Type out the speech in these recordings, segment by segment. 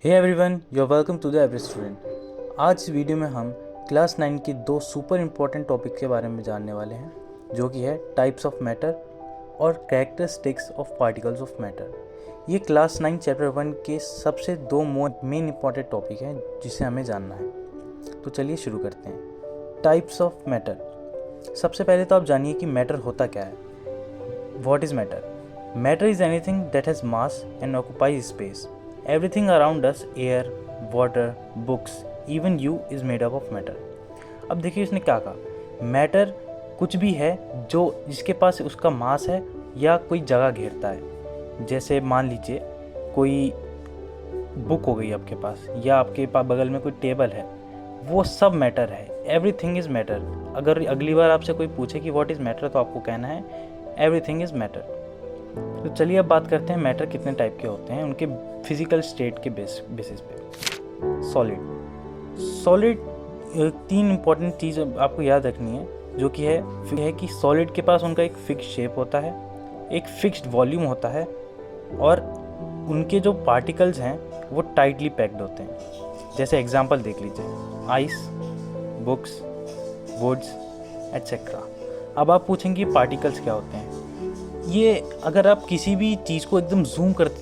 Hey everyone, you are welcome to the every student. आज इस video में हम क्लास 9 की दो सुपर इम्पोर्टेंट टॉपिक के बारे में जानने वाले हैं, जो कि है टाइप्स ऑफ मैटर और characteristics of particles of matter. ये क्लास 9 चैप्टर 1 के सबसे दो मेन इम्पॉर्टेंट टॉपिक हैं जिसे हमें जानना है। तो चलिए शुरू करते हैं। Types of matter. सबसे पहले तो आप जानिए कि मैटर होता क्या है। What is matter? Matter is anything that has mass and occupies space. Everything around us, air, water, books, even you is made up of matter। अब देखिए इसने क्या कहा, मैटर कुछ भी है जो जिसके पास उसका मास है या कोई जगह घेरता है। जैसे मान लीजिए कोई बुक हो गई आपके पास, या आपके पास बगल में कोई टेबल है, वो सब मैटर है। Everything is matter. अगर अगली बार आपसे कोई पूछे कि व्हाट इज़ मैटर, तो आपको कहना है एवरीथिंग इज़ मैटर। तो चलिए अब बात करते हैं मैटर कितने टाइप के होते हैं उनके फिजिकल स्टेट के बेसिस पे। सॉलिड तीन इंपॉर्टेंट चीज़ आपको याद रखनी है, जो कि है कि सॉलिड के पास उनका एक फिक्स शेप होता है, एक फिक्स्ड वॉल्यूम होता है, और उनके जो पार्टिकल्स हैं वो टाइटली पैक्ड होते हैं। जैसे एग्जांपल देख लीजिए, आइस, बुक्स, वुड्स एट्सेट्रा। अब आप पूछेंगे पार्टिकल्स क्या होते हैं। ये अगर आप किसी भी चीज़ को एकदम जूम करते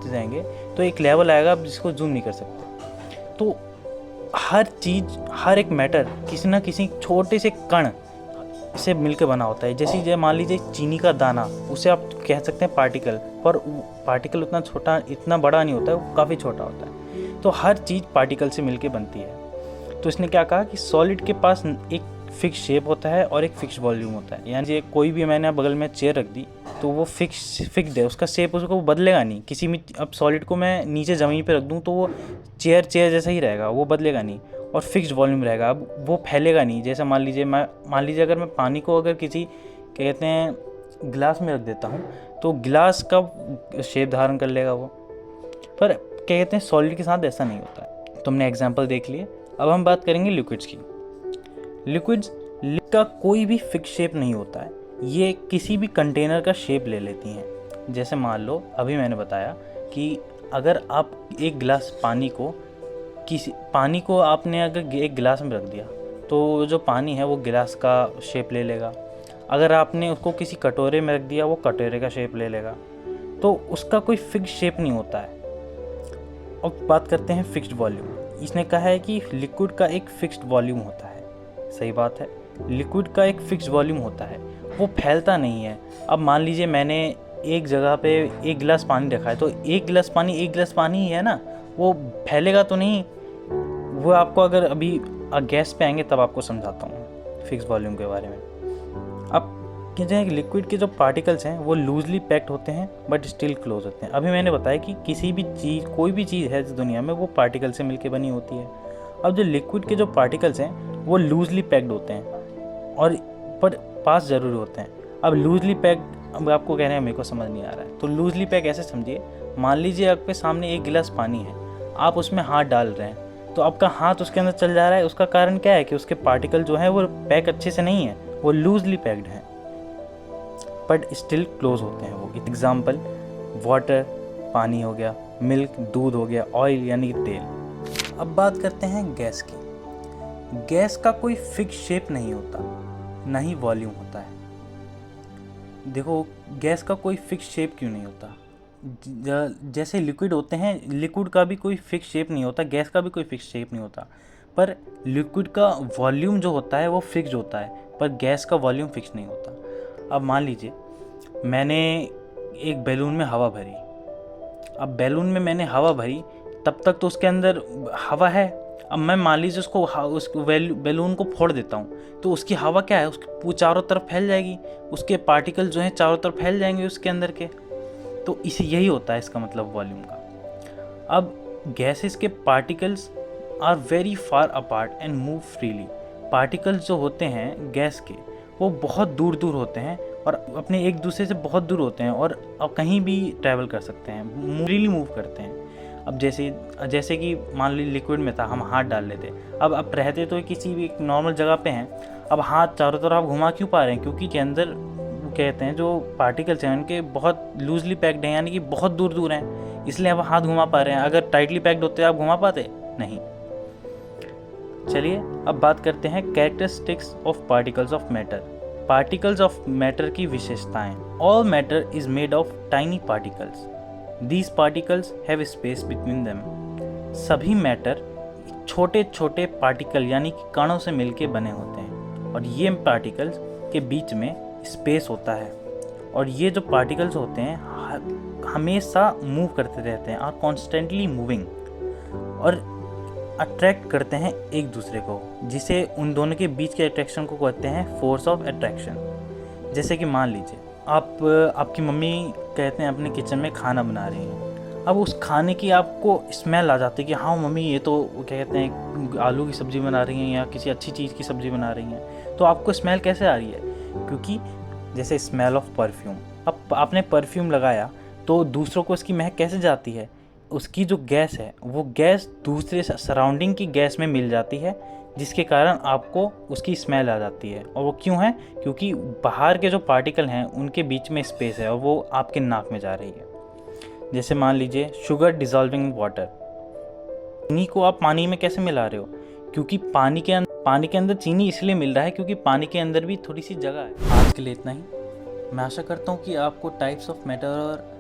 जाएंगे तो एक लेवल आएगा आप जिसको जूम नहीं कर सकते। तो हर चीज़, हर एक मैटर किसी ना किसी छोटे से कण से मिलकर बना होता है। जैसे मान लीजिए चीनी का दाना, उसे आप कह सकते हैं पार्टिकल, पर पार्टिकल उतना छोटा, इतना बड़ा नहीं होता है, वो काफ़ी छोटा होता है। तो हर चीज़ पार्टिकल से मिलकर बनती है। तो इसने क्या कहा कि सॉलिड के पास एक फिक्स शेप होता है और एक फिक्स वॉल्यूम होता है। यानी कोई भी मैंने बगल में चेयर रख दी तो वो फिक्स्ड है, उसका शेप उसको बदलेगा नहीं। किसी भी अब सॉलिड को मैं नीचे ज़मीन पे रख दूँ तो वो चेयर जैसा ही रहेगा, वो बदलेगा नहीं, और फिक्स्ड वॉल्यूम रहेगा। अब वो फैलेगा नहीं। जैसे मान लीजिए अगर मैं पानी को अगर किसी कहते हैं गिलास में रख देता हूँ तो गिलास का शेप धारण कर लेगा वो, पर कहते हैं सॉलिड के साथ ऐसा नहीं होता है। तो हमने एग्जाम्पल देख लिए। अब हम बात करेंगे लिक्विड्स की। लिक्विड्स का कोई भी फिक्स शेप नहीं होता है, ये किसी भी कंटेनर का शेप ले लेती हैं। जैसे मान लो अभी मैंने बताया कि अगर आप एक गिलास पानी को आपने अगर एक गिलास में रख दिया तो जो पानी है वो गिलास का शेप ले लेगा। अगर आपने उसको किसी कटोरे में रख दिया, वो कटोरे का शेप ले लेगा। तो उसका कोई फिक्स शेप नहीं होता है। अब बात करते हैं फिक्स्ड वॉल्यूम। इसने कहा है कि लिक्विड का एक फिक्स्ड वॉल्यूम होता है। सही बात है, लिक्विड का एक फिक्स वॉल्यूम होता है, वो फैलता नहीं है। अब मान लीजिए मैंने एक जगह पे एक गिलास पानी रखा है, तो एक गिलास पानी ही है ना, वो फैलेगा तो नहीं। वो आपको अगर अभी गैस पे आएंगे तब आपको समझाता हूँ फिक्स वॉल्यूम के बारे में। अब कहते हैं कि लिक्विड के जो पार्टिकल्स हैं वो लूजली पैक्ड होते हैं बट स्टिल क्लोज होते हैं। अभी मैंने बताया कि किसी भी चीज़, कोई भी चीज़ है इस दुनिया में, वो पार्टिकल से मिलकर बनी होती है। अब जो लिक्विड के जो पार्टिकल्स हैं वो लूजली पैक्ड होते हैं और पर पास ज़रूरी होते हैं। अब लूजली पैक्ड, अब आपको कहने में मेरे को समझ नहीं आ रहा है, तो लूजली पैक ऐसे समझिए। मान लीजिए आपके सामने एक गिलास पानी है, आप उसमें हाथ डाल रहे हैं, तो आपका हाथ उसके अंदर चल जा रहा है। उसका कारण क्या है कि उसके पार्टिकल जो हैं वो पैक अच्छे से नहीं है, वो लूजली पैक्ड हैं बट स्टिल क्लोज होते हैं वो। एग्जाम्पल, वाटर पानी हो गया, मिल्क दूध हो गया, ऑयल यानी तेल। अब बात करते हैं गैस की। गैस का कोई फिक्स शेप नहीं होता, ना ही वॉल्यूम होता है। देखो गैस का कोई फिक्स शेप क्यों नहीं होता? जैसे लिक्विड होते हैं, लिक्विड का भी कोई फिक्स शेप नहीं होता, गैस का भी कोई फिक्स शेप नहीं होता, पर लिक्विड का वॉल्यूम जो होता है वो फिक्स होता है, पर गैस का वॉल्यूम फिक्स नहीं होता। अब मान लीजिए मैंने एक बैलून में हवा भरी। अब बैलून में मैंने हवा भरी, तब तक तो उसके अंदर हवा है। अब मैं मान लीजिए उस बैलून को फोड़ देता हूँ, तो उसकी हवा क्या है, उसकी चारों तरफ फैल जाएगी, उसके पार्टिकल जो हैं चारों तरफ फैल जाएंगे उसके अंदर के। तो इसे यही होता है इसका मतलब वॉल्यूम का। अब गैसेस के particles are very far apart and move freely. Particles जो होते हैं गैस के, वो बहुत दूर दूर होते हैं और अपने एक दूसरे से बहुत दूर होते हैं और अब कहीं भी ट्रैवल कर सकते हैं, फ्रीली मूव करते हैं। अब जैसे कि मान ली लिक्विड में था, हम हाथ डाल लेते, अब रहते तो किसी भी एक नॉर्मल जगह पे हैं, अब हाथ चारों तरफ आप घुमा क्यों पा रहे हैं? क्योंकि के अंदर कहते हैं जो पार्टिकल्स हैं उनके बहुत लूजली पैक्ड हैं, यानी कि बहुत दूर दूर हैं, इसलिए आप हाथ घुमा पा रहे हैं। अगर टाइटली पैक्ड होते आप घुमा पाते नहीं। चलिए अब बात करते हैं characteristics of particles of matter. Particles of matter की विशेषताएं। All matter is made of tiny particles. These particles have space between them. सभी मैटर छोटे छोटे पार्टिकल यानी कि कणों से मिलके बने होते हैं और ये पार्टिकल्स के बीच में स्पेस होता है। और ये जो पार्टिकल्स होते हैं हमेशा मूव करते रहते हैं और कॉन्स्टेंटली मूविंग, और अट्रैक्ट करते हैं एक दूसरे को, जिसे उन दोनों के बीच के अट्रैक्शन को कहते हैं फोर्स ऑफ अट्रैक्शन। जैसे कि मान लीजिए आपकी मम्मी कहते हैं अपने किचन में खाना बना रही हैं। अब उस खाने की आपको स्मेल आ जाती है कि हाँ मम्मी ये तो क्या कहते हैं आलू की सब्ज़ी बना रही हैं या किसी अच्छी चीज़ की सब्ज़ी बना रही हैं। तो आपको स्मेल कैसे आ रही है? क्योंकि जैसे स्मेल ऑफ परफ्यूम, अब आपने परफ्यूम लगाया तो दूसरों को उसकी महक कैसे जाती है? उसकी जो गैस है वो गैस दूसरे सराउंडिंग की गैस में मिल जाती है, जिसके कारण आपको उसकी स्मेल आ जाती है। और वो क्यों है? क्योंकि बाहर के जो पार्टिकल हैं उनके बीच में स्पेस है और वो आपके नाक में जा रही है। जैसे मान लीजिए शुगर डिज़ोल्विंग वाटर। चीनी को आप पानी में कैसे मिला रहे हो? क्योंकि पानी के अंदर चीनी इसलिए मिल रहा है क्योंकि पानी के अंदर भी थोड़ी सी जगह है। आज के लिए इतना ही। मैं आशा करता हूँ कि आपको टाइप्स ऑफ मैटर और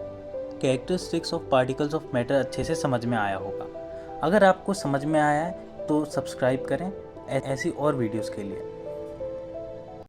characteristics of particles of matter अच्छे से समझ में आया होगा। अगर आपको समझ में आया है तो सब्सक्राइब करें ऐसी और वीडियोस के लिए।